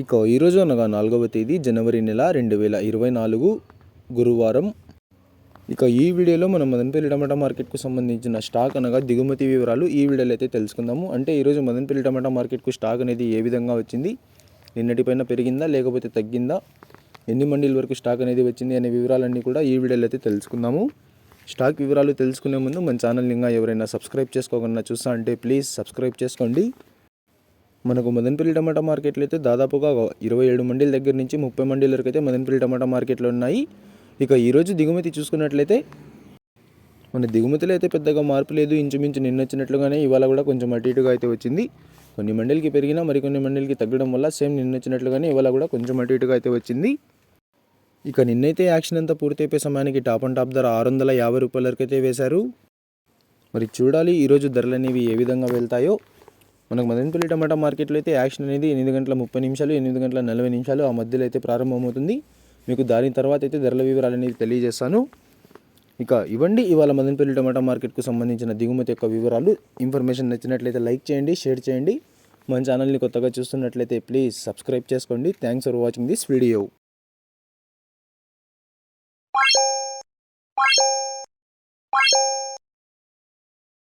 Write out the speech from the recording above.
ఇక ఈరోజు అనగా 4వ తేదీ జనవరి నెల 2024 గురువారం. ఇక ఈ వీడియోలో మనం మదనపల్లి టమాటా మార్కెట్కు సంబంధించిన స్టాక్ అనగా దిగుమతి వివరాలు ఈ వీడియోలో అయితే తెలుసుకుందాము. అంటే ఈరోజు మదనపల్లి టమాటా మార్కెట్కు స్టాక్ అనేది ఏ విధంగా వచ్చింది, నిన్నటిపైన పెరిగిందా లేకపోతే తగ్గిందా, ఎన్ని మండీల వరకు స్టాక్ అనేది వచ్చింది అనే వివరాలన్నీ కూడా ఈ వీడియోలో అయితే తెలుసుకుందాము. స్టాక్ వివరాలు తెలుసుకునే ముందు మన ఛానల్ ఇంకా ఎవరైనా సబ్స్క్రైబ్ చేసుకోకుండా చూస్తా అంటే ప్లీజ్ సబ్స్క్రైబ్ చేసుకోండి. మనకు మదనపల్లి టమాటా మార్కెట్లో అయితే దాదాపుగా 27 మండీల దగ్గర నుంచి 30 మండీల వరకు అయితే మదనపల్లి టమాటా మార్కెట్లో ఉన్నాయి. ఇక ఈరోజు దిగుమతి చూసుకున్నట్లయితే మన దిగుమతిలో అయితే పెద్దగా మార్పు లేదు. ఇంచుమించు నిన్న వచ్చినట్లుగానే ఇవాళ కూడా కొంచెం అటు ఇటుగా అయితే వచ్చింది. కొన్ని మండీలకి పెరిగినా మరికొన్ని మండీలకి తగ్గడం వల్ల సేమ్ నిన్న వచ్చినట్లుగానే ఇవాళ కూడా కొంచెం అటు ఇటుగా అయితే వచ్చింది. ఇక నిన్నైతే యాక్షన్ అంతా పూర్తయిపోయే సమయానికి టాప్ అండ్ టాప్ ధర 650 రూపాయల వరకు అయితే వేశారు. మరి చూడాలి ఈరోజు ధరలు అనేవి ఏ విధంగా వెళ్తాయో. మనకు మదనపల్లి టమాటా మార్కెట్లో అయితే యాక్షన్ అనేది 8:30 8:40 ఆ మధ్యలో అయితే ప్రారంభమవుతుంది. మీకు దాని తర్వాత అయితే ధరల వివరాలు అనేది తెలియజేస్తాను. ఇక ఇవ్వండి ఇవాళ మదనపల్లి టమాటా మార్కెట్కు సంబంధించిన దిగుమతి యొక్క వివరాలు. ఇన్ఫర్మేషన్ నచ్చినట్లయితే లైక్ చేయండి, షేర్ చేయండి. మన ఛానల్ని కొత్తగా చూస్తున్నట్లయితే ప్లీజ్ సబ్స్క్రైబ్ చేసుకోండి. Thanks for watching this video.